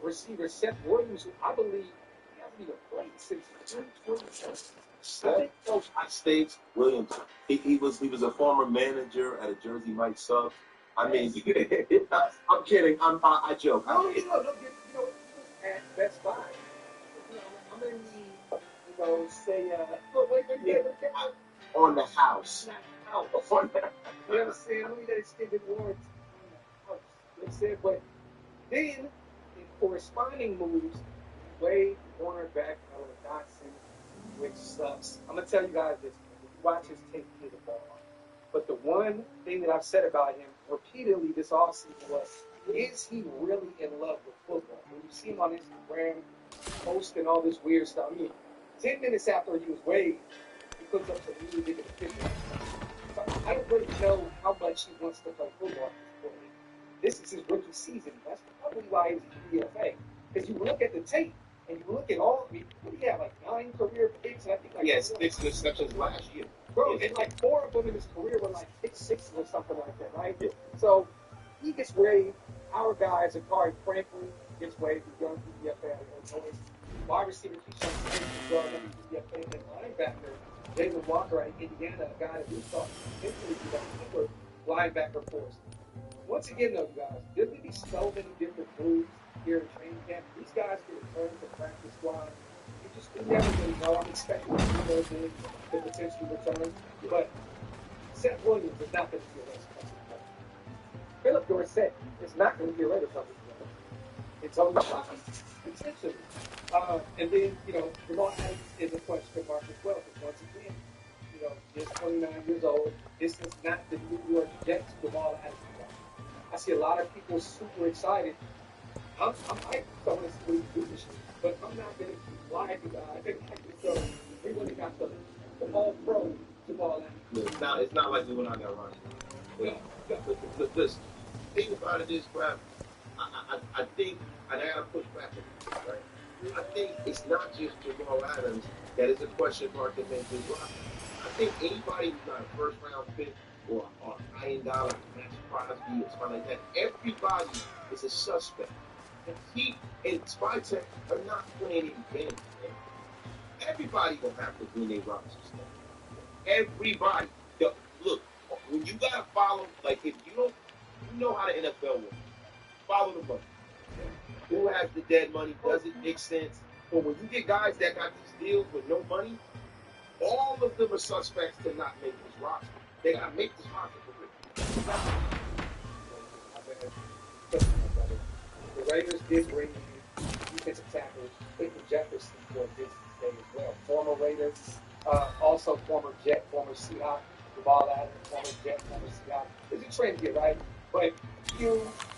receiver, Seth Williams, who I believe he hasn't even played since 2020. Seth States Williams. He was a former manager at a Jersey Mike Sub. I mean, I'm kidding. I joke. No, you know, at Best Buy. You know, I'm in the, say, on the house. On the house. You know what I'm saying? Only that extended warranty on the house. You know what I'm saying? But then, in corresponding moves, Wade, cornerback, Dotson, which sucks. I'm going to tell you guys this. If you watch his tape, he's a ball. But the one thing that I've said about him repeatedly this offseason was, is he really in love with football? When you see him on Instagram posting all this weird stuff, I mean, 10 minutes after he was waived, he puts up some really big pictures. So I don't really know how much he wants to play football at this point. This is his rookie season. That's probably why he's DFA. Because you look at the tape, and you look at all, I mean, what do you have, like 9 career picks? And I think like 6 interceptions last year. Bro, and like 4 of them in his career were like pick 6 or something like that, right? Yeah. So he gets waived. Our guys, Akari Franklin gets waived. He's young DFA. Wide receiver Keyshawn Smith is well known DFA. And linebacker Jalen Walker at Indiana, a guy that we thought potentially be that super linebacker for us. Once again, though, you guys, there's going to be so many different moves here in training camp. These guys get returned to practice squad. You never really know. I'm expecting to see those in to potentially return. But Seth Williams is not going to be a Raiders player. Philip Dorsett is not going to be a Raiders player. It's only potentially. And then, Jamal Adams is a question mark as well. Because once again, just 29 years old. This is not the New York Jets Jamal Adams. I see a lot of people super excited. I might want to see what he do this year, but I'm not going to keep lying to guys. We really got the all-pro Jamal Adams. It's not like we went on that run. The thing about it is, Brad, I think, and I got to push back on this, right? I think it's not just Jamal Adams that is a question mark that makes this roster. I think anybody who's not a first-round pick or $1 million, Max Crosby or something like that, everybody is a suspect. And he and Spytech are not playing any games, man. Everybody gonna have to win their rosters. Everybody. Look, when you gotta follow, like if you know how the NFL works, follow the money. Who has the dead money? Does it make sense? But when you get guys that got these deals with no money, all of them are suspects to not make this roster. They gotta make this roster for real. The Raiders did bring in defensive tackle Clayton Jefferson for this day as well. Former Raiders, also former Jet, former Seahawk, Jamal Adams, former Jet, former Seahawk. It's a trend here, right? But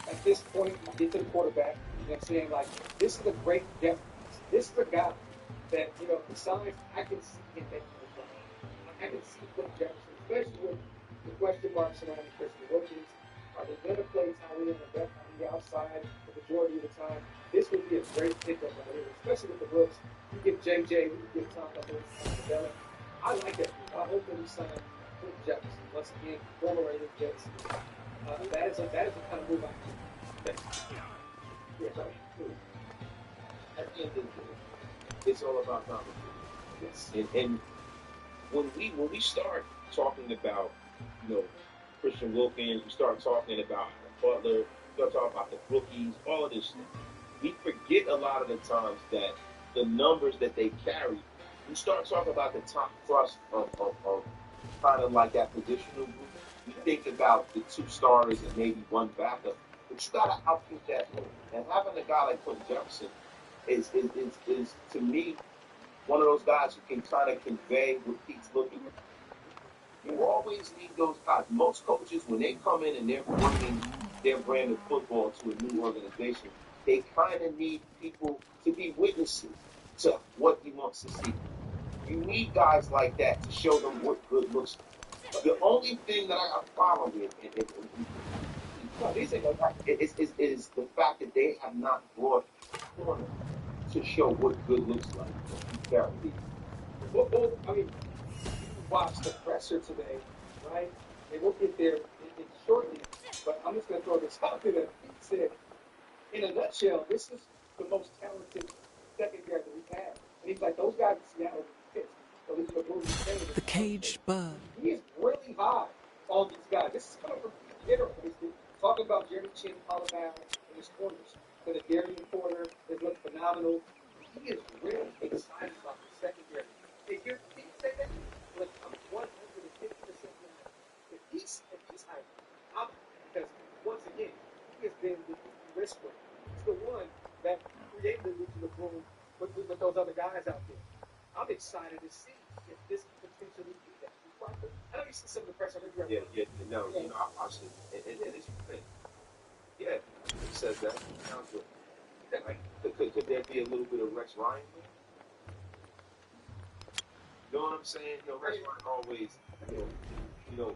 at this point, you get to the quarterback, you know what I'm saying? Like, this is a great depth piece. This is a guy that, besides, I can see him making the play. I can see Clayton Jefferson, especially with the question marks surrounding Christian Wilkins. Are they going to play Tyree on the outside the majority of the time? This would be a great pickup right here, especially with the Brooks. You get JJ, you get Tom Bella. I like that. I hope that we sign Clayton Jefferson. Once again, former Raiders Jets. That is a kind of move I think. At the end of the day, it's all about competition. Yes. And when we start talking about, Christian Wilkins, we start talking about Butler, we start talking about the rookies, all of this stuff. We forget a lot of the times that the numbers that they carry, we start talking about the top thrust of kind of like that positional group. We think about the 2 starters and maybe 1 backup, but you got to outthink that role. And having a guy like Clayton Jefferson is to me one of those guys who can kind of convey what Pete's looking for. You always need those guys. Most coaches, when they come in and they're bringing their brand of football to a new organization, they kind of need people to be witnesses to what he wants to see. You need guys like that to show them what good looks like. The only thing that I got a problem with is the fact that they have not brought a corner to show what good looks like. Well, I mean, watch the presser today, right? And we'll get there in shortly. But I'm just going to throw this out there that Pete said, in a nutshell, this is the Caged bird. He is really high on these guys. This is coming from Peter, talking about Jeremy Chin, Colorado, and his corners. So the Darian Porter has looked phenomenal. He is really excited about the secondary. If you say that, look, I'm 150% if he's high, I'm because once again, he has been the whisperer. He's the one that created the Legion of Boom with those other guys out there. I'm excited to see if this can potentially be that. I know you see some of the press on the Yeah, I see. And it's the thing. Yeah, he says that. Sounds good. Like, could there be a little bit of Rex Ryan there? You know what I'm saying? Rex Ryan always,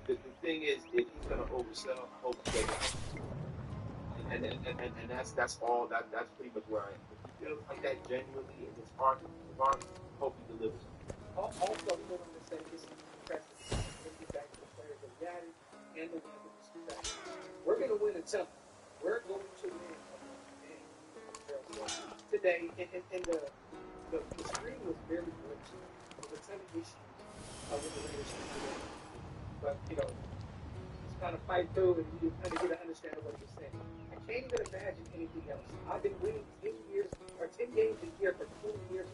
the thing is, if he's gonna oversell, I hope he doesn't. And that's all. That's pretty much where I am. If he feels like that genuinely in his heart, hope he delivers. Also, we want to say this is impressive. Let's get back to the players that we added and the ones that we screwed. We're going to win a ton. We're going to win a game today. And the screen was very good. There was a ton of issues with the leadership today. But, just kind of fight through and you kind of get an understanding of what you're saying. I can't even imagine anything else. I've been winning 10 games a year for 20 years.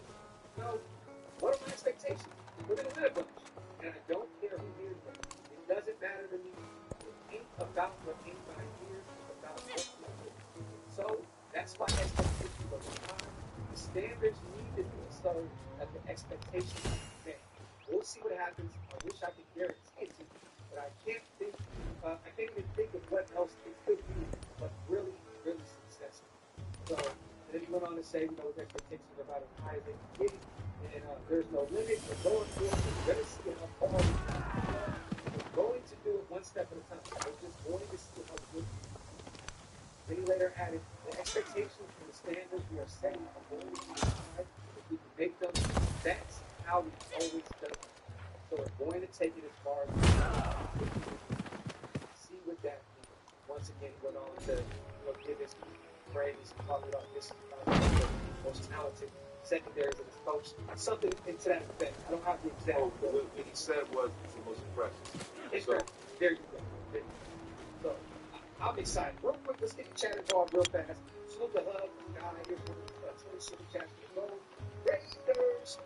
What are my expectations? We're going to win a bunch. And I don't care who hears them. It doesn't matter to me. It ain't about what anybody hears. It's about what we do. So that's why expectations are high. The standards need to be so that the expectations are met. We'll see what happens. I wish I could guarantee it to you. But I can't even think of what else it could be, but really, really successful. So, and then he went on to say, his expectations are about as high as they can get. And there's no limit. We're going for it. We're going to see how far we can go. We're going to do it one step at a time. We're just going to see how good we can. Then he later added, the expectations and the standards we are setting are going to be high. If we can make them, that's how we've always done it. So we're going to take it as far as we can. See what that means. Once again, he went on to give his praise and talk about this is the most talented secondaries of his coach. Something into that effect. I don't have the exact. What he said was the most impressive. There you go. So I'm excited. Real quick, let's get the chat involved real fast. Salute the hub, guy. Here's one of the 20 super chats for the gold. Raiders.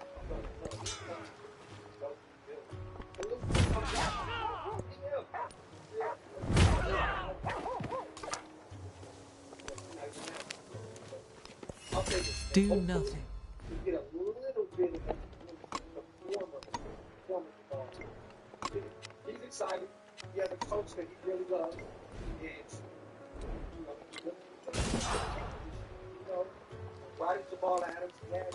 Do nothing. You get a little bit of former ball. He's excited. He has a coach that he really loves. And, riding Jamal Adams, he had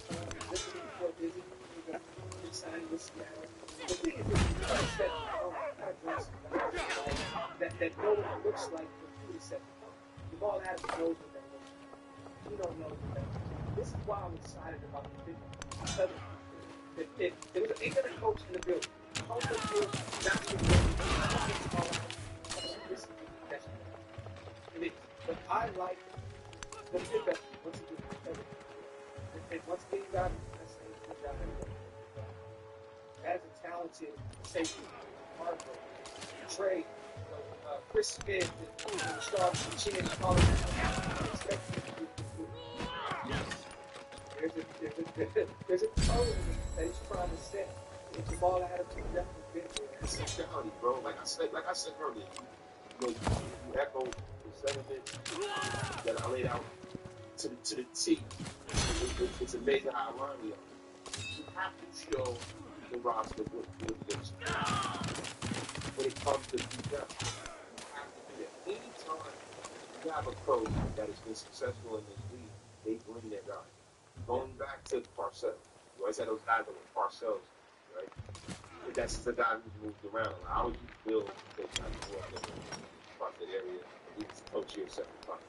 listening before busy. He signed with Seattle. The thing is, that no one looks like what he would set. Jamal Adams knows what that looks like. You don't know what that looks like. This is why I'm excited about the video. Because if there was ain't gonna coach in the building, coach in the building, not the building, this is the best. It is. But I like the best once again. And once again, you got to say good job. As a talented safety, Harper, Trey, Chris Smith, and Star Chin, and all of that, expect him to do good. There's a tone that he's trying to set. And Jamal Adams has definitely been there. That's mentality, bro. Like I said earlier, you echo the sentiment that I laid out to the T. It's amazing how aligned we are. You have to show the roster what it is. When it comes to defense, you have to do that. Anytime you have a coach that has been successful in this league, they bring their guys. Going back to Parcells, I said those guys that were Parcells, right? That's the guy who's moved around. I was used to build because I grew up in the Parcells area. He was coach here 7 times.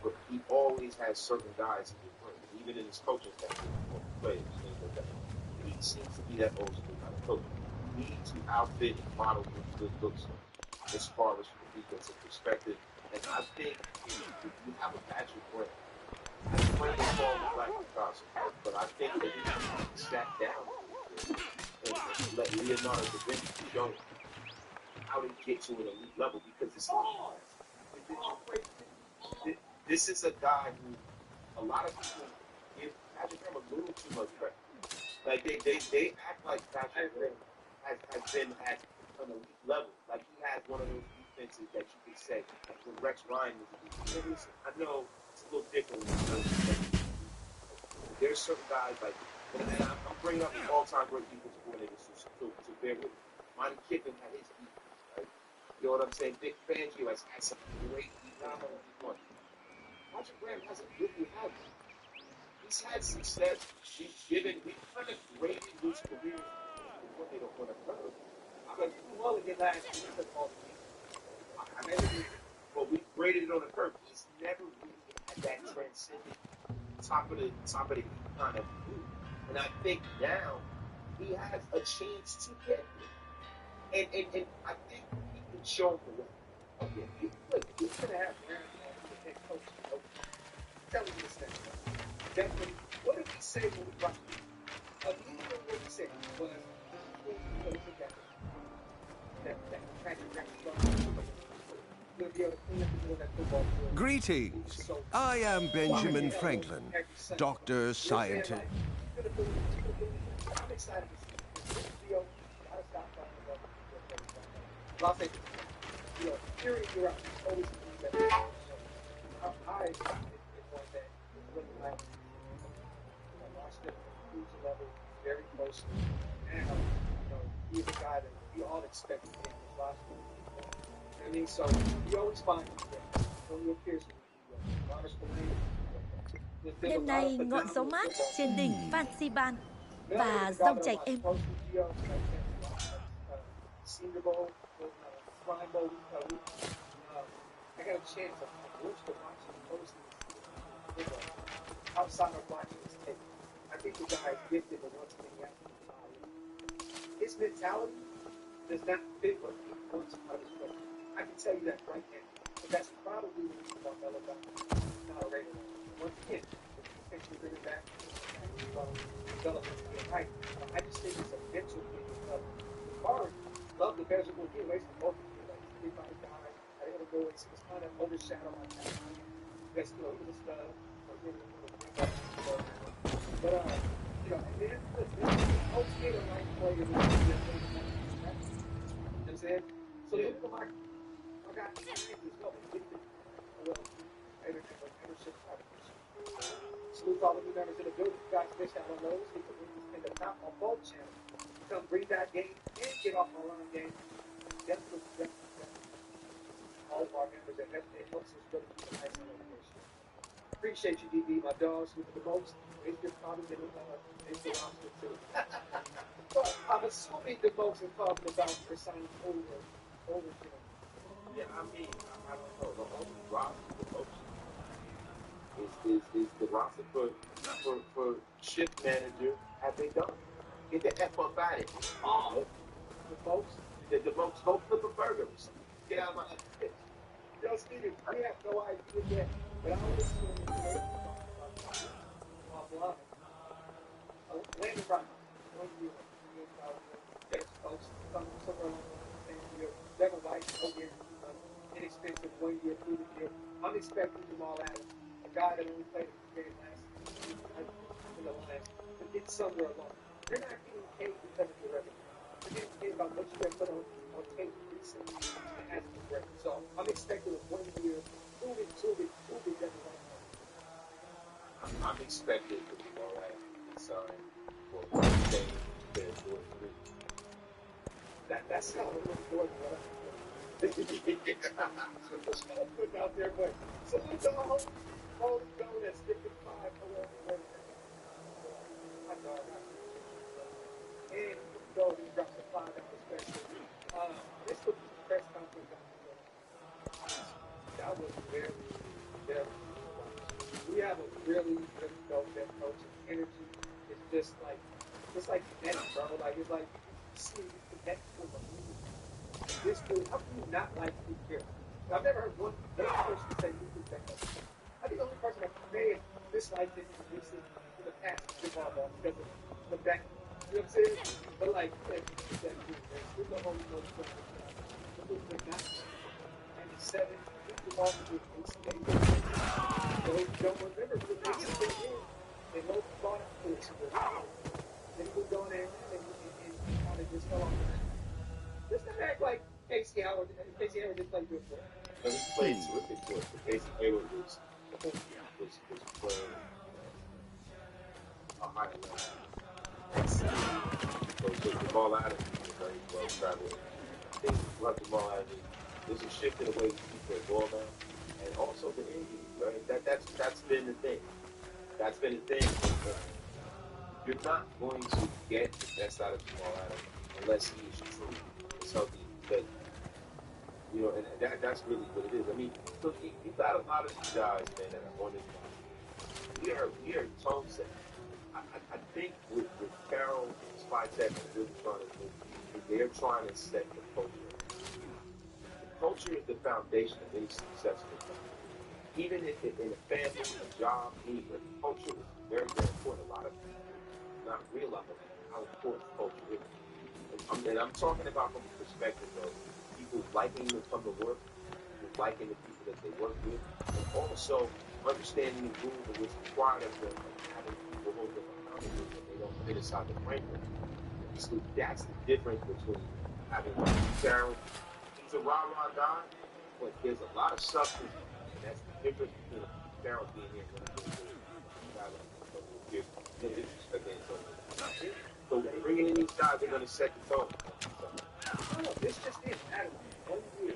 But he always has certain guys he can bring, even in his coaching staff, players, things like that. He seems to be that old school kind of coach. You need to outfit and model what good looks like as far as from a defensive perspective. And I think you have a Patrick Graham. I played the ball with Black Picasso, but I think that he sat down and let Leonardo da Vinci show how to get to an elite level because it's hard. This is a guy who a lot of people give Patrick Graham a little too much credit. Like they act like Patrick Graham has been at an elite level. Like he has one of those defenses that you could say when Rex Ryan was a defense. I know it's a little different when there's certain guys like, and I'm bringing up the all-time great defensive coordinators to bear with me. Monty Kiffin had his defense, right? You know what I'm saying? Vic Fangio has had some great defense. Patrick Graham hasn't really had one. He's had success. We've kind of graded his career as a coordinator on a curve. Because Mulligan last year took all the games. I mean, but we graded it on a curve. He's never really had that transcendent top of the heat kind of move. And I think now he has a chance to get there. And I think he can show him the way. Oh, yeah. Look, he's going to have Graham as the head coach. Tell me this thing. Definitely. What did he say when we brought him? Immediately what he said was, Greetings. I am Benjamin Franklin, doctor, scientist. I'm excited to see this video. Gotta stop talking about it. I'll say this. You know, hearing you out is always a thing that I is one that is looking like I watched him at the Puget level very closely. And he's a guy that we all expect to be in this last one. I mean, so we always find him there. Only appears to be Đêm nay ngọn gió mát trên đỉnh Fansiban và dòng chảy êm. I got a chance of to watch him closely outside of watching his tape. I think the guy is gifted and wants to be out. His mentality does not fit what he wants out of his play. I can tell you that right now. But that's probably the reason why Belichick not a Raider. Once again, if you potentially bring it back, Belichick being right. I just think it's a mental thing. Favre loved the Bears are going to get away from both of them. Like, 35 guys, I didn't go away, so it's kind of overshadowed by that. That's still a little stuff. But, and then Coach made a right play in the you know what I'm saying? So they look like, I got salute all the new members of the building. You guys missed out on those. We can spend the top on both channels. Come bring that game and get off our line game. Definitely. All of our members, and it helps us really be a nice celebration. Appreciate you, DB, my dogs, with the most. It's just probably been it's the roster too. But I'm assuming the folks are talking about for signing over. Yeah, I mean, I don't know. The only roster the folks is the roster for shift manager. Have they done? Get the F up out of it. Oh, the folks go flip a burger or something. Get out of my head. Yo, Steven, we have no idea yet, but I always see him offline. Landon Brown, 1 year. There's folks somewhere along the same year. Devin White, 1 year. Inexpensive 1 year, proven year. I'm expecting Jamal Adams, a guy that only played a game last season, to get somewhere along. You're not getting paid because of your revenue. You're getting paid about what you have put on tape recently. It has to be great. So I'm expecting a 1 year, proven Devin White. I'm expecting Jamal Adams to be signed for one day. That's how we're going to work. Just kind of putting out there, but so it's all going at 55 or I know. And go he drops a $5 special. This was the press conference. That was very, very we have a really dope head coach. Energy is just like kinetic, bro. Like it's like you see you connect with a movie. This dude, how can you not like Steve Kerr? I've never heard one person say you think that. I think the only person that may have disliked it in the past football because of the back. You know what I'm saying? But like that there's the whole notion of the 97 people off of the ACA. So if you don't remember, the biggest thing is they both bought up for it. Then he moved on in and kind of just fell off the map. Just to act like Casey Howard didn't play good for him. No, he played terrific for it. But Casey Hayward was playing a higher level. So Jamal Adams was very well traveled. I think like Jamal Adams, there's a shift in the way people play ball now, and also the injuries. Right? That's been the thing. That's been the thing. You're not going to get the best out of Jamal Adams unless he is true as healthy. But you know, and that's really what it is. I mean, look, you got a lot of these guys, man, that are on this line. We are tone set. I think with Carroll, Spytek, and really trying to do, they're trying to set the culture. The culture is the foundation of any successful company. Even if in a family, a job, anywhere, culture is very, very important. A lot of people not realize how important culture is. And I'm talking about from the perspective of people liking to come to work, people liking the people that they work with, and also understanding the rules and what's required of them, and having people hold them accountable when they don't fit inside the framework. So that's the difference between having Sarah, he's a rah-rah guy, but there's a lot of substance, and that's the difference between Sarah being here and being here. No disrespect to Antonio. So bringing in these guys, they're going to set the tone. No, this just is Adam. 1 year.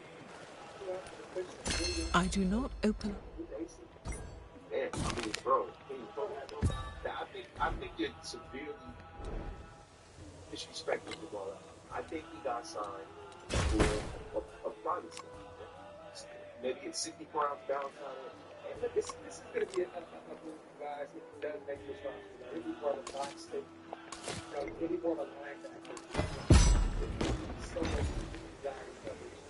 I do not open up. Man, I mean, bro, I think you're severely disrespecting the ball. I think he got signed for a private stuff. Maybe it's 64 ounce Valentine. And look, this is going to be a move, guys. If he does make this roster, he'll be more of a line stick. He'll be more of a linebacker. So much desire coverage.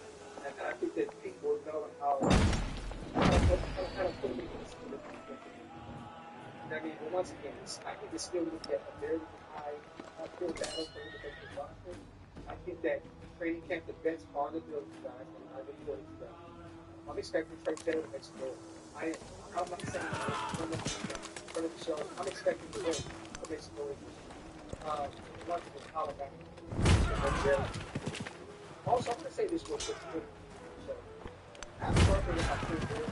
And I think that people know how to put him in this. I mean, but once again, I think it's still looking at a very high uphill battle for him to make the roster. I think that training camp, the best are the building guys, and are the building guys. I'm expecting Trey Taylor to make some noise. I'm not saying I'm not for the show. I'm expecting Trey to make some noise. Much of the Alabama. Also, I'm going to say this real quick. So, after working with my kids there,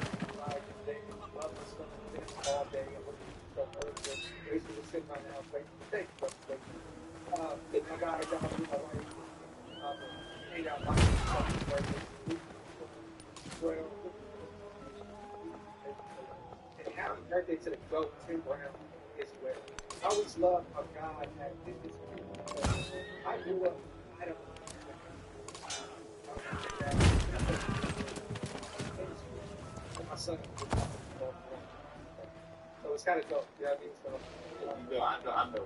they love this stuff all day. I'm looking at stuff. Basically, we're sitting right now waiting for things. I got a job with my wife. Hang out, my and happy birthday to the GOAT, Tim Brown, as well. I always loved how God had did this. I grew up, I don't know. My son, so it's kind of dope. You know what I mean? So, I know.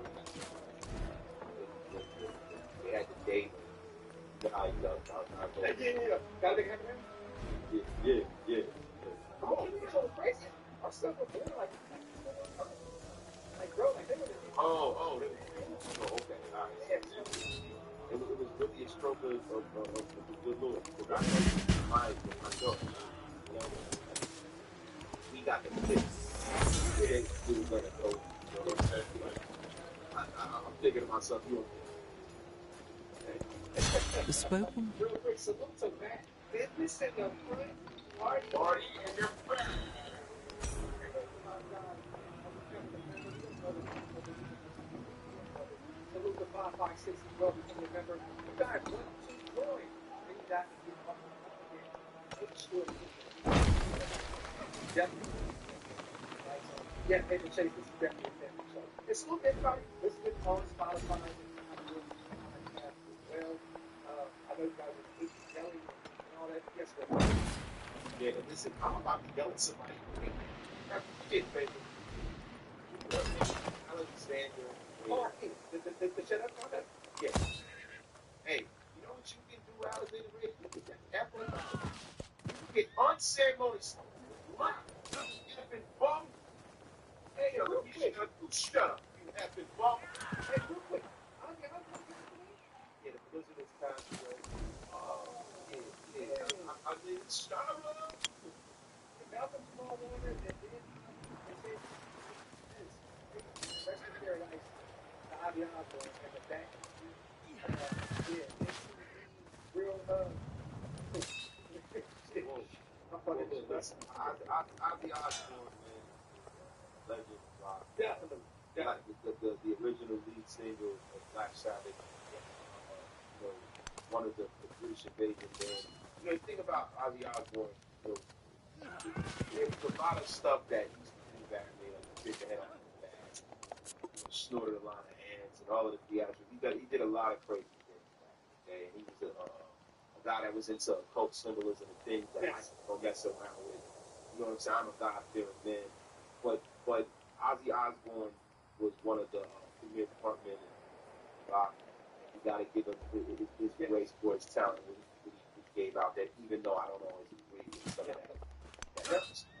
They had the date. I know. Yeah. Got a big happy man? Yeah. Come on, you're so crazy. Our son was born like bro, like they were. Oh, okay. All right. It was really a stroke of the good Lord. Because I know my daughter, you know, we got the fix. We were going to go. I'm thinking to myself, you know. The spoken. Real quick, salute to Matt. Business in the front, party in your front. Salute to 556 as well. Become a member. You guys want to join. Then you got to get up again. Make sure definitely. Yeah, Paper Chase, this is definitely a thing. So, it's still everybody. Listen to on Spotify. Well, I know you guys are yelling and all that. Yes, sir. Yeah, listen, I'm about to yell at somebody. Shit, baby. Alexander. Oh, hey, the shut up comment? Yeah. Hey, you know what you can do, Alexander Ray? You can get that one. You get unceremonious. What? You effing bum. Hey, yo, you shut up. You effing bum. Hey, real quick. Malcolm Jamal Warner, and then Rest in Paradise, the Ozzy Osbourne, and the back. Yeah, real Listen, Ozzy Osbourne, man, legend of rock. Definitely. Like the original lead single of Black Sabbath, one of the British invasion bands. You think about Ozzy Osbourne, there was a lot of stuff that he used to do back then, like the big head on his back, snorted a lot of ants and all of the theatrics. He did a lot of crazy things back in the day, and he was a guy that was into occult symbolism and things that I don't mess around with. You know what I'm saying? I'm a God-fearing man, but Ozzy Osbourne was one of the premier frontmen in rock. You got to give him his grace for his talent when he gave out that, even though I don't always agree with some of that.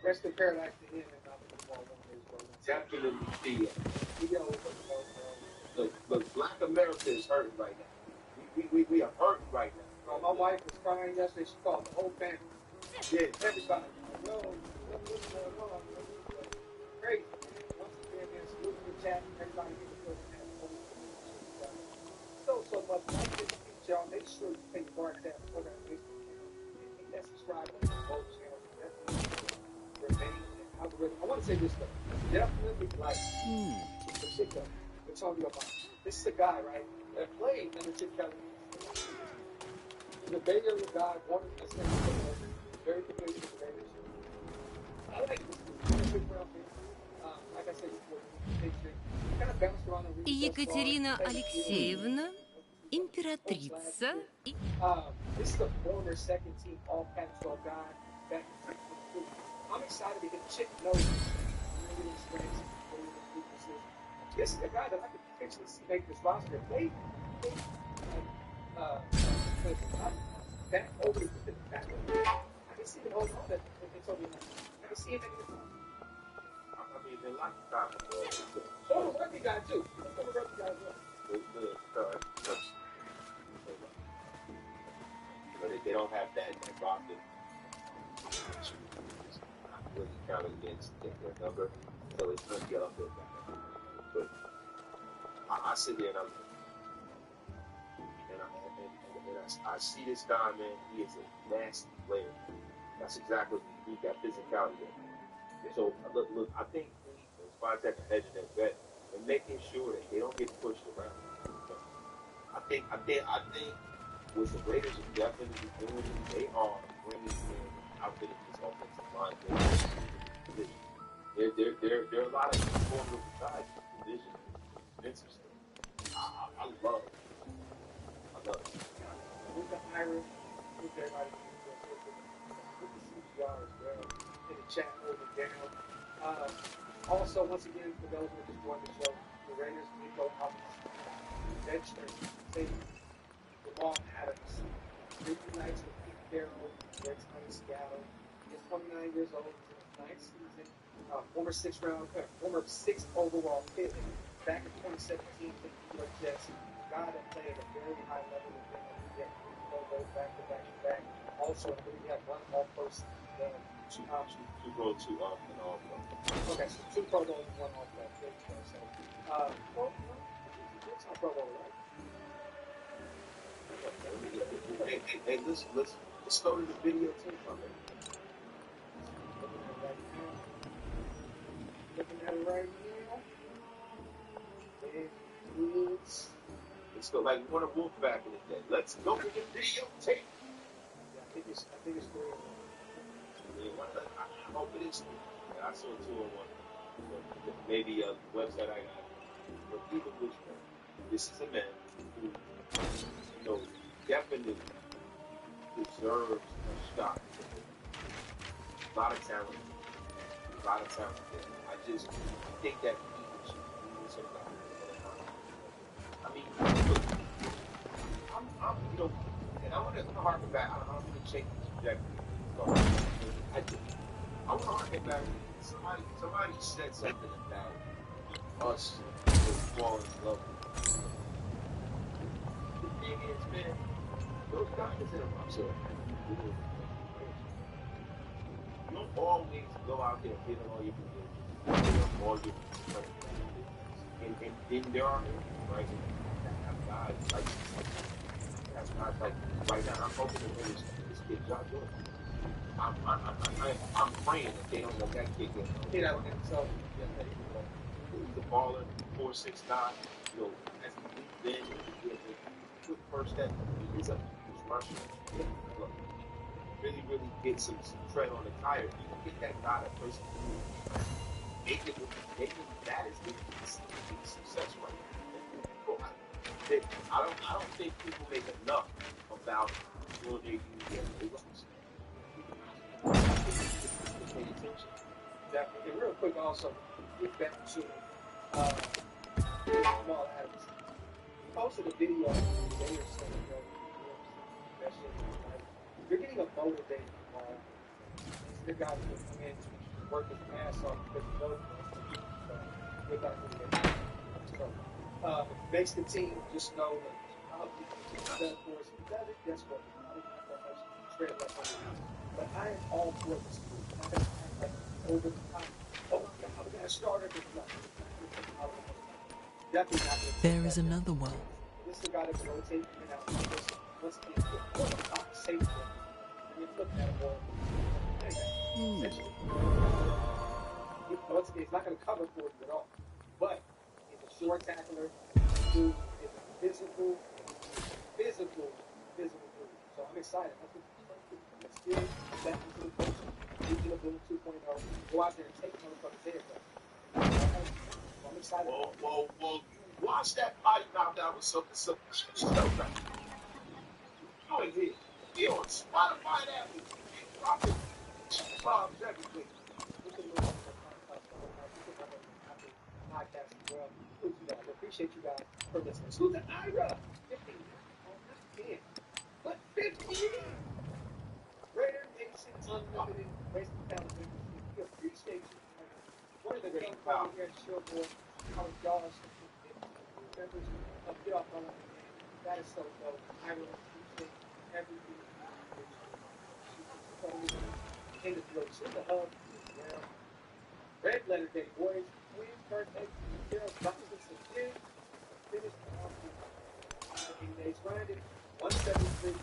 Rest in Paradise to him and Malcolm Jamal Warner as well. Definitely look, Black America is hurting right now. We are hurting right now. My wife was crying yesterday. She called the whole family. Yeah, everybody. Yo, what's going on? Great. Once again, man, salute to the chat. Everybody in the building has so much. I just teach y'all. Make sure you take part of that program Facebook channel. Hit that subscribe button on both channels. Remain algorithm. I want to say this though. Definitely like particular. We're talking about. This is a guy, right, that played under Chip Kelly. He's a Bay Area guy, born in the same very familiar with the Raiders. I like this dude. Like I said before, kind of bounced around the league. Екатерина Алексеевна, императрица. This is a former second team all-Pac-12 guy back in 2022. I'm excited to get Chip knows his strengths and his weaknesses. This is a guy that I could potentially see make this roster. They back over the back. I can see them holding on that it's over. I can see him making it. I mean, they like the time. Former rugby guy too. Former rugby guy as well. They don't have that roster. Really count against their number, so it's going to get up there. But I sit there and I see this guy, man. He is a nasty player. That's exactly what he got physicality in. So look, I think Spytech are hedging their bet and making sure that they don't get pushed around. I think what the Raiders are definitely doing, they are bringing in outfitting this offensive line. There are a lot of formidable guys in the division. It's interesting. I love it. With the Irish, with everybody, with the CGR as well, in the chat over down. Also, once again, for those who just joined the show, the Raiders did go out veteran safety, Jamal Adams, 3 nights with Pete Carroll, Red Time in Seattle. He's 29 years old. He's in his 9th season. Former 6th overall pick back in 2017 to the New York Jets. Guy that played at a very high level with them. He had 3 Pro Bowls back to back to back. Also, I believe he had 1 All-Pro season. Two Pro, 2 off and all. Okay, so 2 Pro Bowls and 1 All-Pro. There you go. So, it's not Pro Bowl, right? Hey, let's go to the video tape on it. Looking at it right now. It is. Let's go like one of Wolf back in the day. Let's go to the video tape. Yeah, I think it's 3. I hope it is. Yeah, I saw 2 on one. Maybe a website I got. But even which one, this is a man who, definitely deserves a shot. A lot of talent there. I think that he should do something. I mean, look, I'm and I want to harken back. I don't know if we can change the trajectory. I want to harken back. Somebody said something about us falling in love. The thing is, man, those guys in a roster, always go out there and hit on all your positions, all your and then there are injuries, right? And have guys like right now. I'm hoping to win this kid Josh Jordan. I'm praying that they don't let that kid get He don't get so he's a baller, 4'6" guy. You know, as he leads in, if he took first step, he is a huge rusher. Look, really get some tread on the tire. You can get that guy to play some moves. Make it that is the success right there. I don't think people make enough about what they do get pay attention. Definitely. And real quick also, get back to Jamal Adams. He posted a video a day or so ago. That shit was like, you're getting a motivated Jamal. He's the guy who will come in and work his ass off because he knows we're not going to get it. So, makes the team just know that I'll be done for us. If he does it, guess what? I don't have that much tread left on the house. But I am all for this move. I'm going to act like over the top. Oh my God, we're going to start it. Definitely not. There is another world. This is the guy that can rotate in and out. Once again, what a top safety. And you're looking at a ball. Once again, he's not going to cover for you at all. But he's a short tackler. Dude is a physical dude. So I'm excited. Let's get back into the coach. Regional Boom 2.0. Go out there and take motherfuckers there, bro. I'm excited. Whoa. You watch that body knocked out with something so right. You ain't here. You on Spotify that week. Drop it. Bombs everything. Podcast as well. I appreciate you guys for listening. Salute to Ira. 15. Oh, 10. But 15. Raider Nation Unlimited. Race the Calendar. We appreciate you. One of the great crowd here at Showboard. Our Josh. Members of Get Off My Line. That is so dope. I really appreciate everything. In the throat. Salute the hub. Red Letter Day, boys. Queen's birthday. Girls, boxes and kids. Finished off the 8 days grinding. 173.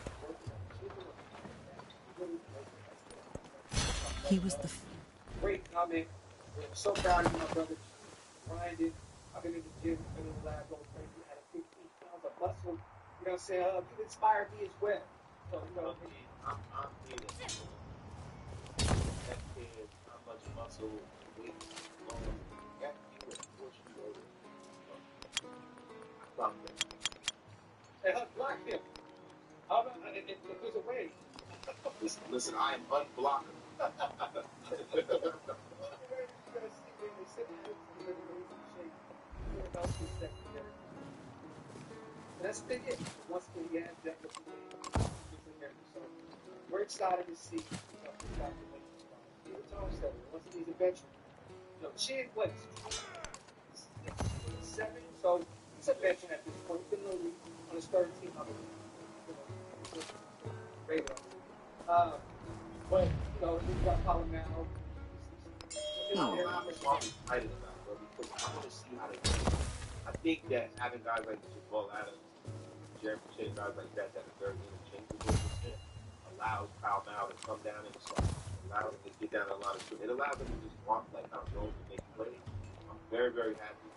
He was the great comment. I'm so proud of you, my brother. Grinding. I've been in the gym, been in the lab, going crazy. Had a 15 pounds of muscle. You know what I'm saying? You inspired me as well. So, you know, I'm feeling that kid, how much muscle, weight, that you would push you over. I found that. Hey, block him. How about if there's a way? Listen, I am unblockable. That's the thing is, once again, he has that with the game. So we're excited to see once he's a veteran. You know, Chin plays 7, so he's a veteran at this point. He's been in the league on his third team. But you know, we've got Palomino. I'm excited about it, bro, because I want to see how they play. I think that having guys like Jamal Adams, Jeremy Chin, guys like that are very interchangeable percent, allows Palomino to come down in the slot, allows him to get down a lot of shit. It allows him to just walk like how Jones to make plays. I'm very, very happy.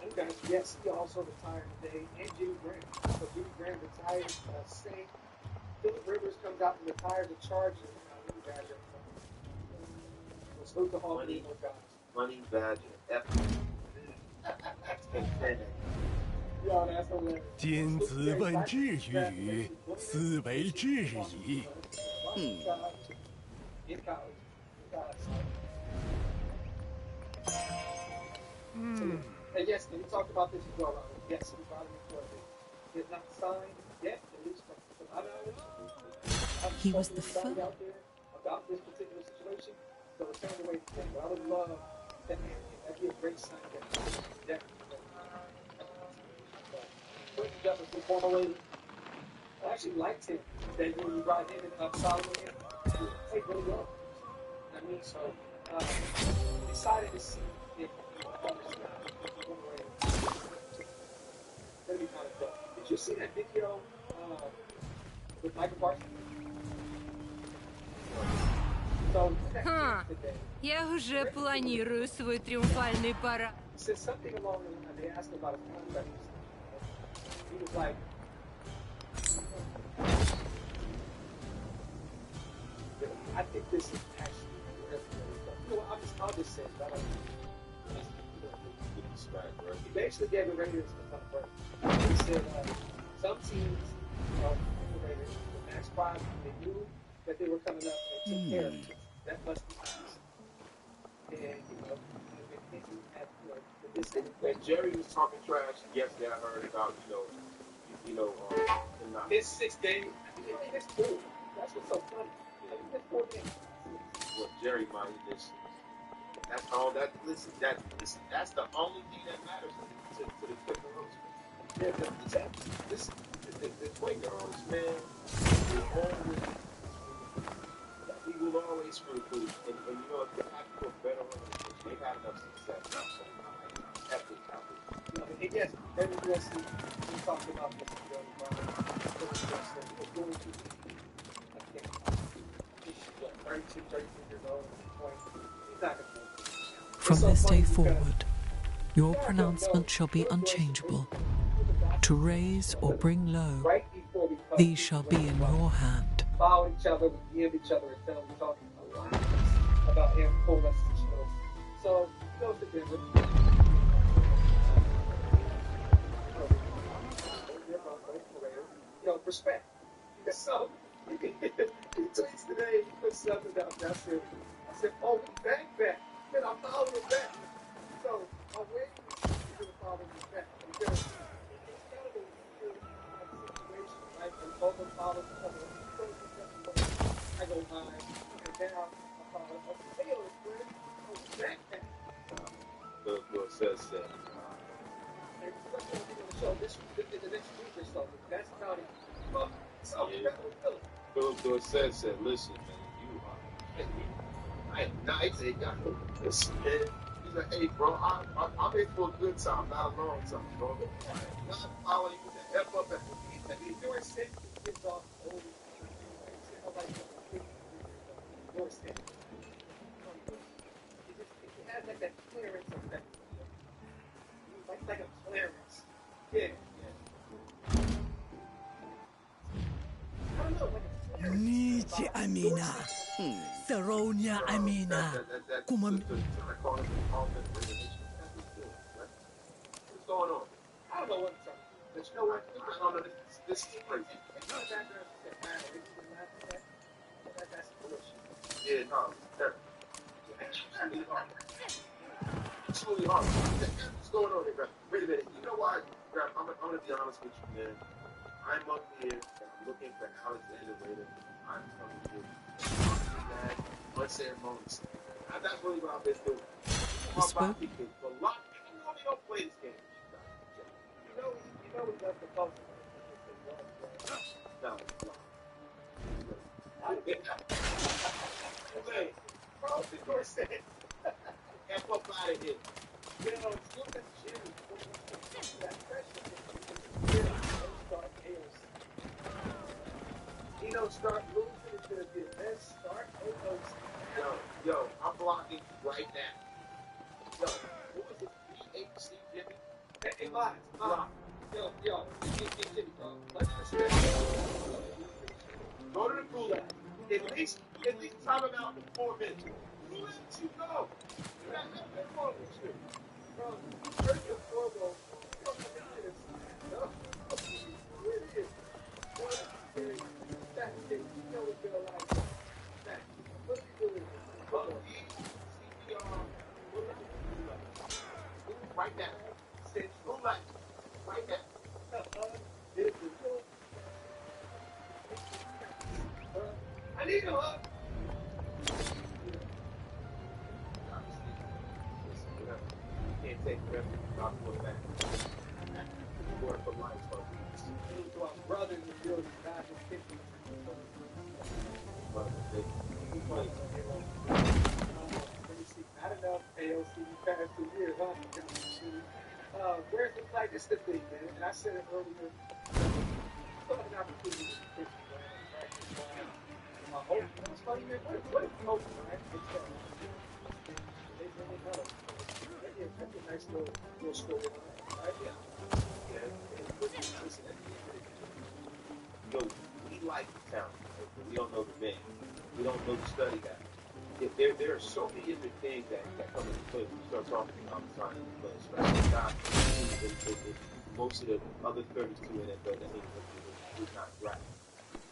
And guys, yes, he also retired today, and Jimmy Graham. So Jimmy Graham retired, Saint. Phillip Rivers comes out and retires the Chargers. You guys are salute the Hall of Fame guys. Money Badger, F. 今子问至语，斯为至矣。And yes, and we talked about this as well. Yes, we brought it before. It's not signed yet, at least from my knowledge. He was the first out there about this particular situation, so it's kind of the way to think. But I would love that. That'd be a great sign. Definitely. Quentin Jefferson, former lady. I actually liked him. That you brought him and Solomon in. He played really well. I mean? So, decided to see if that'd be kind of dope. Did you see that video with Michael Parsons? So, Ха, я уже планирую свой триумфальный парад. he said something along the line. They asked him about his contract. He was like, I think this is actually you know, I'll just say it. I don't He basically gave the Raiders a ton of break. He said some teams, the Raiders, the Max Prime, they knew that they were coming up and they took care of it. That must be nice. And, you know, when Jerry was talking trash yesterday, I heard about, his 6 games, he missed 4. That's what's so funny. He missed 4 games. What Jerry might miss. That's all that. Listen, that's the only thing that matters to the Quakerons. Yeah, the Quakerons, man, we will always screw food. And you know, if they have to put better on it, they've had enough success. So, epic. You know, and yes, every USC, we talked about this going to be, I think, 32, 33 years old at this point. He's not going to From this day forward, your pronouncement shall be unchangeable. To raise or bring low, right before we come these shall be in your hand. follow each other, we give each other a tell. We talk a lot about him pulling us to shows. So he goes to Denver. You know, respect. So he tweets today, he put something out there. I said, oh, we back. Then I'm following back. So I'm waiting for you to follow me back. Because it's kind of a weird situation, right? And both of them follow each other. I go by, and now I follow up. Hey, yo, friend, oh, back. Bill says that. And what's going to be on the show the next week or so? That's about it. Well, so Bill says that, listen, man, you are. I am nice, hey, guy. Listen, man. He's like, hey, bro, I'm in for a good time, not a long time, bro. I'm not following you the F up at me. He's doing six kids off old. Your state. It has like that clearance effect. Like a clearance. Yeah. I don't know, like a clearance. Nici Amina. Saronia Amina. Kumam. What's going on? I don't know what it's on. But you know what? I don't know. This is crazy. That's bullshit. Yeah, no, it's terrible. It's really hard. It's really hard. What's going on here, Greg? Wait a minute. You know what, Greg? I'm going to be honest with you, man. I'm up here and I'm looking for Alexander Rader. I'm coming here. That unceremonious. That's really what I've been doing. Spoke. A lot of people know they don't play this game. You know he does the post. No. Hey, Carlton Dorsett. F up out of here. You know, it's good that you that pressure. Start chaos. You know, start losing is going to be the best start. Yo, I'm blocking right now. Yo, what was it? BHC Jimmy? Hey, Box. Yo, Jimmy, bro. Let's just go to the gulag. At least time him out for 4 minutes. Who lets you go? You got nothing wrong with you. Bro, first and foremost, you don't have to this. No. Where it is. That kid, you know what they're like. That. What are you doing? CPR. Right now. Gulag. Right now. I need a hug. Can't take forever. Not for that. Work for life, folks. To our brothers and really God is 50. But they AOC past 2 years, huh? Where's the like? It's the thing, man. And I said it earlier. I thought an opportunity to pitch practice line. My hope. It's funny, man. What if you hope, right? It's they bring it up. That's a nice little story, right? Yeah. Listen, at the end of the day, we like the talent, right? But we don't know the man. We don't know the study guy. There are so many different things that come into play when you start talking about science and play, especially not in most of the other 32 NFL that would not draft.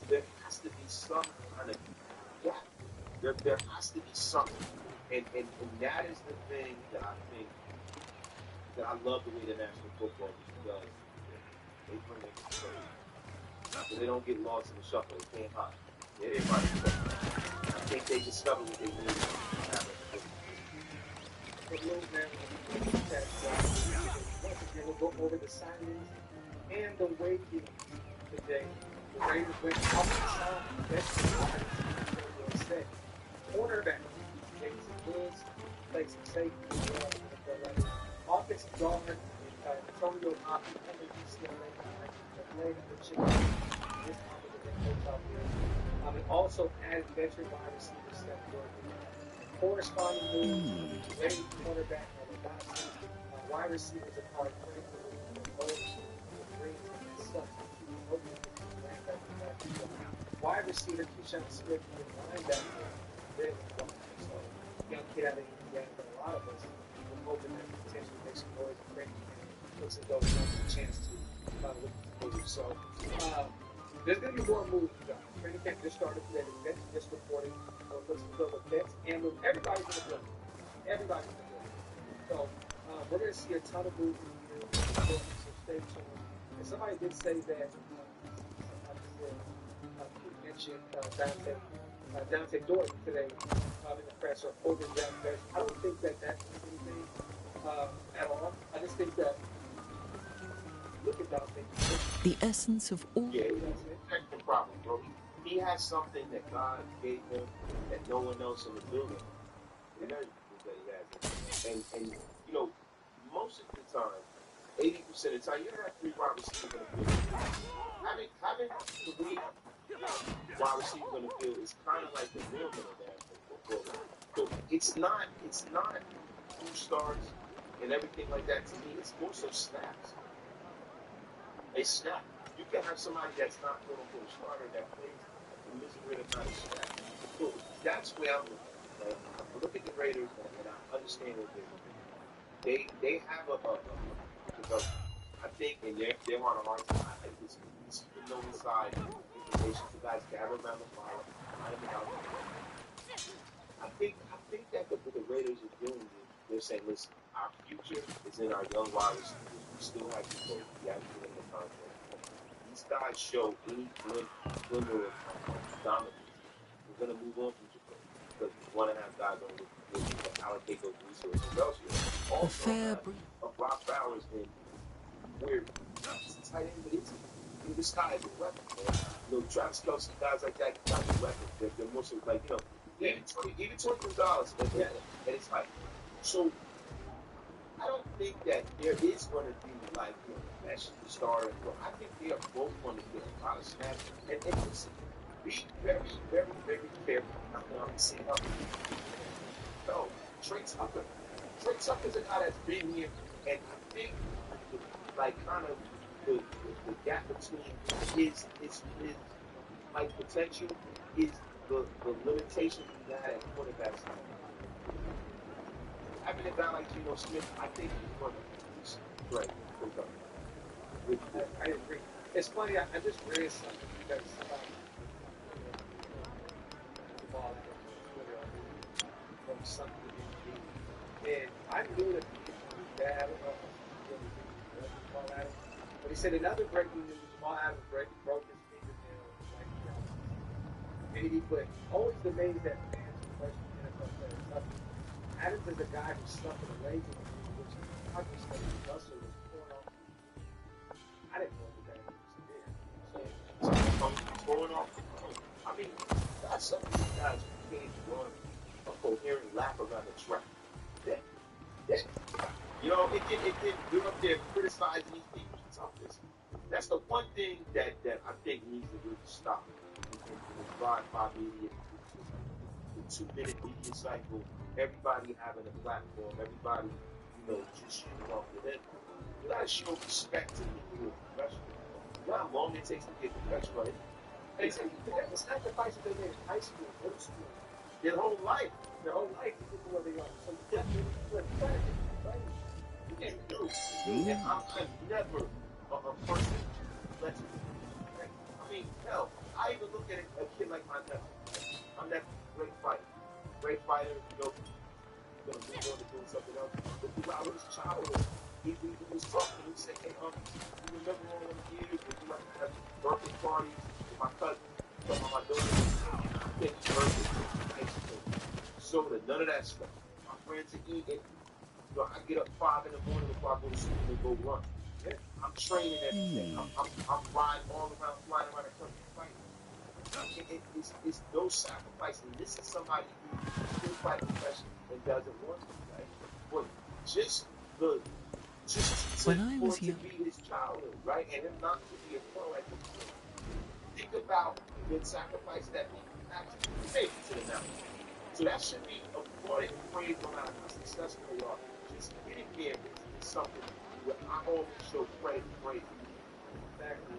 There has to be some kind of gap. There has to be something. And that is the thing that I think that I love the way the National Football League does. They bring in the play. So they don't get lost in the shuffle. They can't hide. They didn't find the shuffle. I think they discovered what they needed to happen. But Lil man, once again, we'll go over the signings and the waiving today. The Raiders went out the side. That's the set. Cornerback, Jason Woods, plays some safety. Offensive guard, Antonio Hoppy, and the UCLA, played in the Chicago. This time with the coach out there. And also added veteran wide receiver Seth Gordon. Corresponding moves, Raiders cornerback, wide receivers are part wide receiver Keyshawn Smith and linebacker very important. So young kid out of Indiana, but a lot of us were hoping that potentially make some noise and training camp puts those a chance to look at the So there's going to be more moves done. Training camp just started today. The Vets just reported. Looks to go with Vets and everybody's in the building. Everybody's in the building. So we're going to see a ton of moves in here. So stay tuned. And somebody did say that. Mentioned Dante Dorton today in the press or quoted that. I don't think that means anything at all. I just think that look at Dante. The essence of all. Yeah, that's a technical problem, bro. He has something that God gave him that no one else in the building that he has. And most of the time, 80% of the time, you're gonna have 3 wide receivers in the field. Having 3 wide receivers on the field is kind of like the real middle there. So it's not who starts and everything like that. To me, it's more so snaps. They snap. You can have somebody that's not quote unquote starter that plays a miserable amount of snaps. So that's where I'm looking. Like, I look at the Raiders and I understand what they're doing. They have a I think, and they're on a hard time. It's no inside information to guys gather around the fire. I think that what the Raiders are doing is they're saying, listen, our future is in our young wide receivers. We still have to go. We have to win the contract. These guys show any glimmer of dominance. We're going to move on from Japan because we want to have guys on with allocate those resources elsewhere. Also, of Rob Bowers and where he's a tight end, but this guy is a weapon, man. Travis Kelce, guys like that, guys are weapons. They're more so like, even $20 at his height. So I don't think that there is going to be like that's the starter. I think they are both going to get a lot of snaps. And listen, be very, very, very careful. I'm going to say no, Trey Tucker. Trey Tucker's a guy that's been here, and I think like kind of the gap between his like potential is the limitation he had at quarterback. Having a guy like Geno Smith, I think he's going to be great. I agree. It's funny. I just read something because from something, and I knew that he was bad. But he said another breaking news: Jamal Adams broke his fingernail. And he put always amazed that fans question NFL players. Adams is a guy who suffered a leg injury, which obviously Russell was torn off. I didn't know that he was there. So torn off. I mean, that's some of these guys who can't run a coherent lap around the track. we're up there criticizing these people's toughness. That's the one thing that I think needs to really stop in this drive-by media, the 2-minute media cycle, everybody having a platform, everybody, just shooting off the hip. You gotta show respect to people who are professional. You know how long it takes to get professional? They say the sacrifices they made in high school, middle school, Their whole life. to get to where they are. So you definitely right? You can't do it. And I'm never a person who lets me. Right? I mean, hell, I even look at a kid like my nephew. My nephew, great fighter, doing something else. But throughout his childhood, he was talking. He said, "Hey, you remember all them years when you like to have birthday parties with my cousin, my daughter, take birthday, ice cream, soda, none of that stuff. My friends are eating. I get up 5 in the morning before I go to school and go run. Yeah. I'm training every day. I'm riding all around, flying around the country fighting. It's no sacrifice. And this is somebody who can fight professionally and doesn't want to, right? But just When I was to young, be his childhood, right? And him not to be a pro at this point. Think about the sacrifice that people actually make to the mountain. So that should be applauded and praised no matter how successful they are. Just getting there is something where I always show credit and praise. Exactly.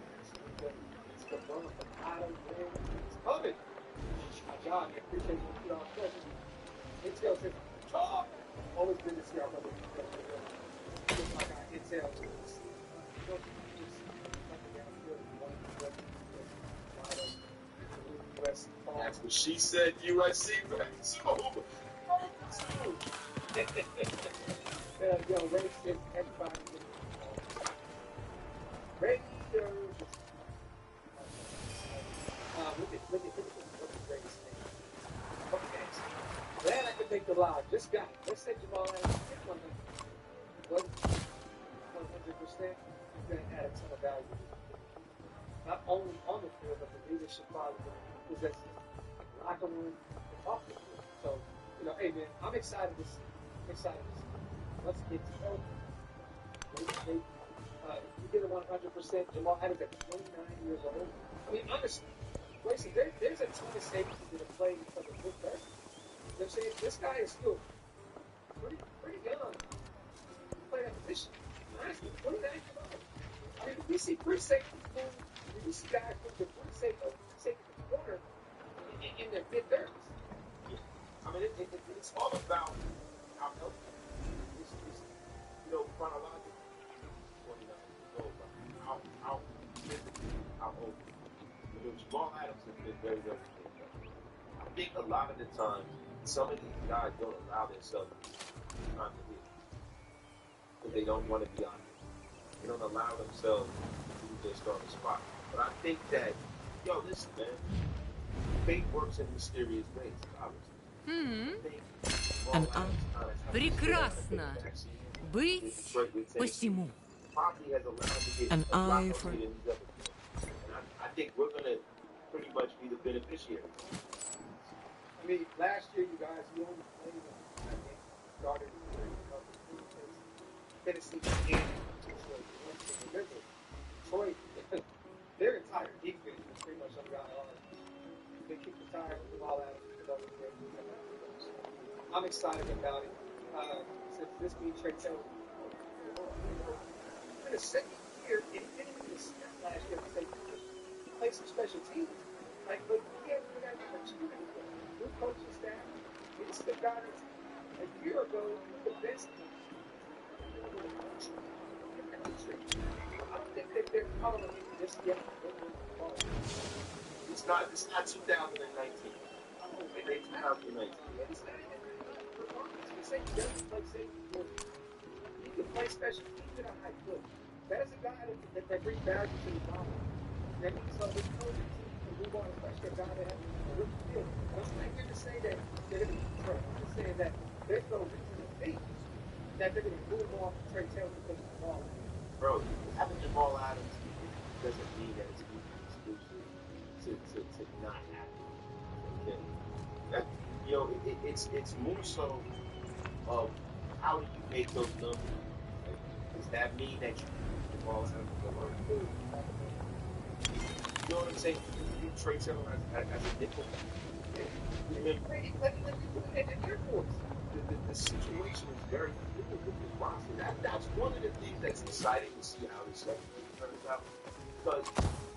It's the burn from Adam, it's coming. My job, I appreciate you put on present. Intel says, talk! Always good to see our brother. Just like our Intel. That's what she said, USC, right? So, Raiders, everybody. Raiders. Look at the Raiders thing. Okay. Glad I could make the live. Just got it. Let's say Jamal Adams hit 100%. He's going to add a ton of value. Not only on the field, but the leadership quality that possesses locker room and off the field. So, hey man, I'm excited to see. Let's get to healthy. You get a 100%. Jamal Adams at 29 years old. I mean, honestly, listen, there's a ton of safeties that have played for the good best. They're saying this guy is still pretty young. He played that position. Honestly, 29 years old. I mean, we see free safeties move. We see guys move the free safety in the corner in their mid-30s. I mean, it's all about how healthy. It's chronologically, 29 years old, but how physically, how old. Jamal Adams has been very, very good. I think a lot of the time, some of these guys don't allow themselves time to live because they don't want to be honest. They don't allow themselves to do their starting spot. But I think that, listen, man, fate works in mysterious ways, obviously. and Прекрасно. Быть посему. Probably has allowed him to get an a lot eye healthier for than he's ever been. And I think we're going to pretty much be the beneficiary. I mean, last year, you guys, you only played I think, started Tennessee game. Remember, Detroit, their entire defense was pretty much on IR. They kicked the tires and do all that. I'm excited about it. Since this being Trey Taylor, in the second year, and he didn't even snap last year to say play some special teams. But he had to have an opportunity. New coaching staff. This is the guy that's a year ago the best in the country. I don't think that they're calling him this yet. It's not 2019. They 2019. He can play special teams at a high foot. That is a guy that brings value to the ball. That means so this coaching team can move on, especially a guy that has a rookie deal. I'm not here to say that they're going to be Trey. I'm just saying that there's no reason to think that they're going to move on from Trey Taylor because of the ball. Bro, having Jamal Adams doesn't mean that it's exclusive to not happen. Okay? It's more so of how do you make those numbers that mean that you all have to learn to do? You know what I'm saying? You trade Taylor as a nickel. The situation is very fluid with this roster. That's one of the things that's exciting to see how this second team turns out. Because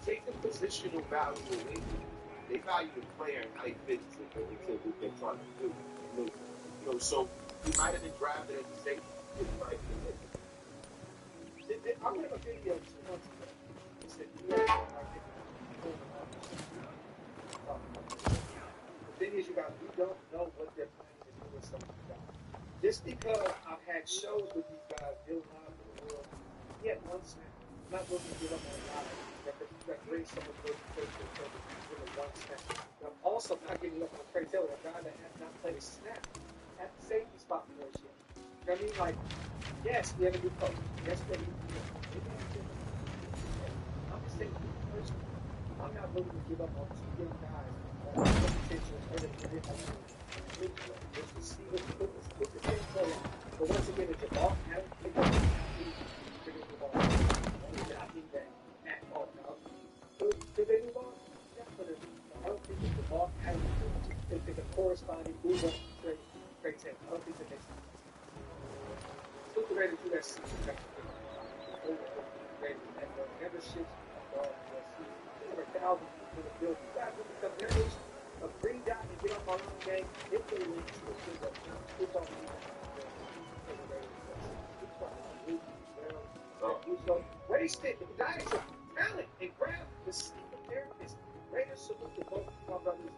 take the positional value away from it. They value the player and how he fits into what they're trying to do. So he might have been drafted as a safety. He might be a nickel. I read a video 2 months ago. He said, you guys are getting the thing is, you guys, we don't know what they're planning to do with some of these guys. Just because I've had shows with these guys, Bill Nye in the world, he had one snap. I'm not looking to give up on a guy that brings someone good to the table with a one snap. But I'm also not giving up on Trey Taylor, a guy that has not played a snap at the safety spot for us yet. You know what I mean? Like, yes, we have a new coach. Yes, we have a new coach. I'm just saying, me personally, I'm not willing to give up on 2 young guys that have the potential and the just to see what put the thing forward. But once again, it's Jamal Adams. They don't forget the ball. I think that at all. Now, could they move on? Definitely. I don't think that Jamal Adams could take a corresponding move on to Trey Taylor. I don't think that makes sense. Still ready to do that season. Ready to have memberships. Over 1,000 people in the building. You guys will become members of Green Dot and get on our own game. If they link to a thing that it's on the Race it, the guy is a talent and grab the sleep of therapist. Raiders salute to both of my brothers.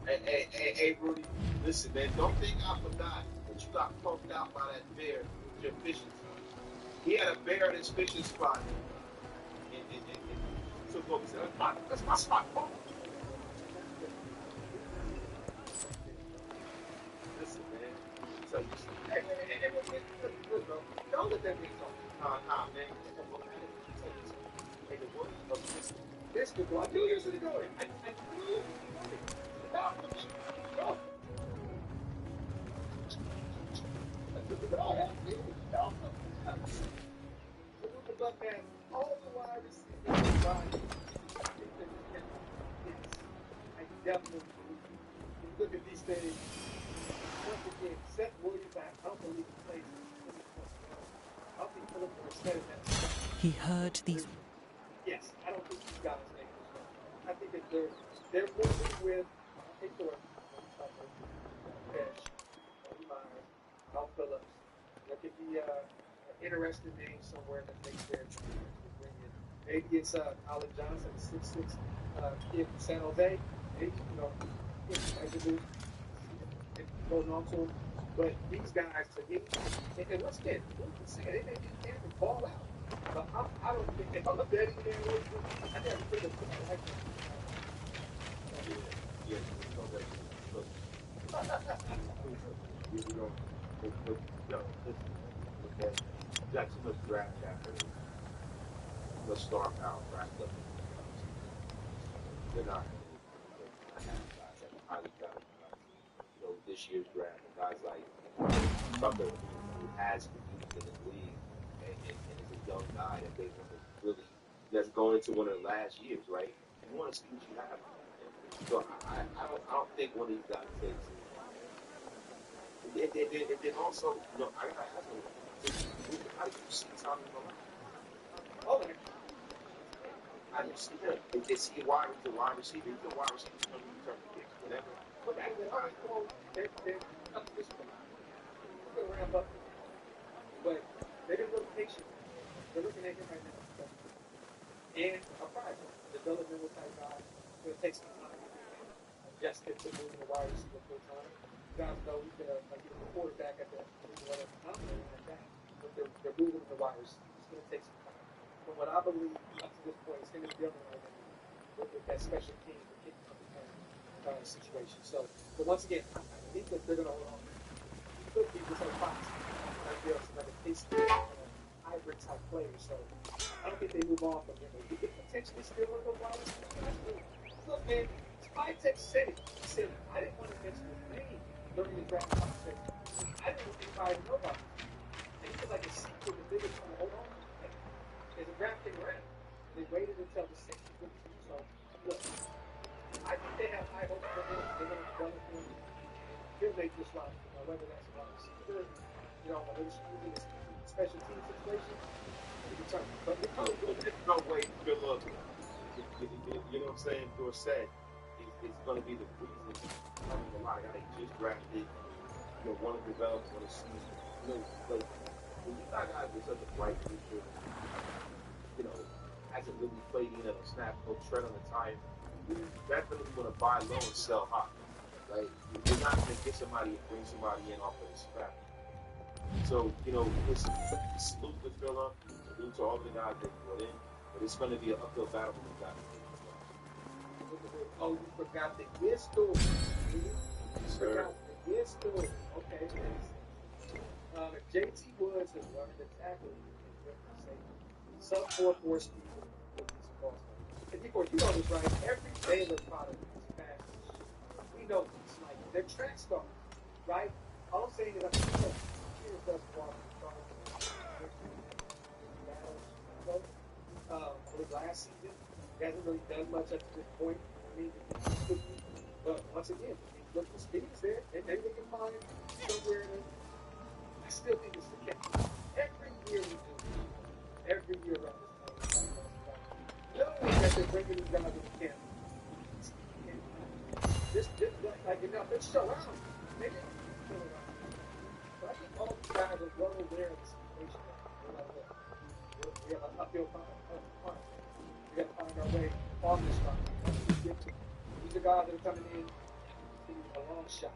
Hey, Rudy, listen, man, don't think I forgot that you got punked out by that bear with your fishing spot. He had a bear in his fishing spot. And took over and said, that's my spot. Oh. Listen, man. So you don't let that be talk. Nah, man. Hey, the word of this could go. I knew he was going to go. I knew. Go. All the wide receivers. I definitely look at these things. Once again, Seth Williams, I don't believe he plays. I don't think Philip Morris said that. He heard these. Yes, I don't think these guys make this one. I think that they're moving with Hector, Fish, Myers, Al Phillips. There could be an interesting name somewhere that makes their bring in. Maybe it's Alan Johnson, 6'6" kid from San Jose. Maybe, going on to him. But these guys, to me, and once again, who can say it? They may be camp and ball out. But I don't think if I'm a betting man, I never think of something like that. Yeah, no way. Look. Okay. You got too much draft capital. Too much star power wrapped up. They're not going to have guys that are highly valued guys. This year's draft, and guys like Tucker, who has competed in the league and is a young guy that they want to really, that's going into one of the last years, right? You want to see what you have. So I don't think one of these guys takes. And then also, I got to ask him, how do you see Tommy Malone? Oh, How do you see him? Is he a wide receiver? He's a wide receiver. He's going to return kicks, whatever. But they're up this point. They're going to ramp up. But they've been a little patient. They're looking at him right now. And a project, developmental type guy. It's going to take some time to adjust to moving the wide receiver full time. You guys know he's going to get a quarterback at the denominator like that. But they're moving the wide receiver. It's going to take some time. From what I believe up to this point, it's going to be building right now with that special team for kicking up the situation. So, but once again, I think that they're going to hold on. He could be just like Fox. Might be like a case hybrid type player. So I don't think they move on from him. He could potentially still look at wide receiver. Look, man, Spytek said it. He said, I didn't want to mention his name during the draft conversation. I didn't think I know about him. And he was like a came around. They waited until the 60th. So, look, I think they have high hopes for him. They're going to run for him. He'll make this run. Whether that's a receiver, whether it's using a special team situation, he can turn. But there's no way Philip, you know what I'm saying, Dorsett is going to be the reason. I mean, a lot of guys just drafted, want to develop, want to see, like, when you got guys with such a bright future, hasn't really played in a snap, no tread on the tire, you definitely want to buy low and sell high. Like, you're not going to get somebody and bring somebody in off of the scrap. So, listen, salute to Philip, salute to all the guys that brought in, but it's going to be an uphill battle for the guys. Oh, you forgot the gear story. Forgot the gear story. Okay, JT Woods has learned to tackle sub 4.4 speed with these balls. And people, you know this, right? Every Baylor product is fast. We know it's like they're track stars, right? All I'm saying is, I think Cheers does walk the last season. He hasn't really done much up to this point. I mean, but once again, look, the speed is there, and maybe they can find somewhere. I still think it's the catch. Every year we do. Every year around this time. Knowing that they're bringing these guys to the camp. This like, let's show out. Maybe show out. But I think all these guys are well aware of the situation. We have an uphill climb. We got to find our way on this run. These are guys that are coming in to a long shot.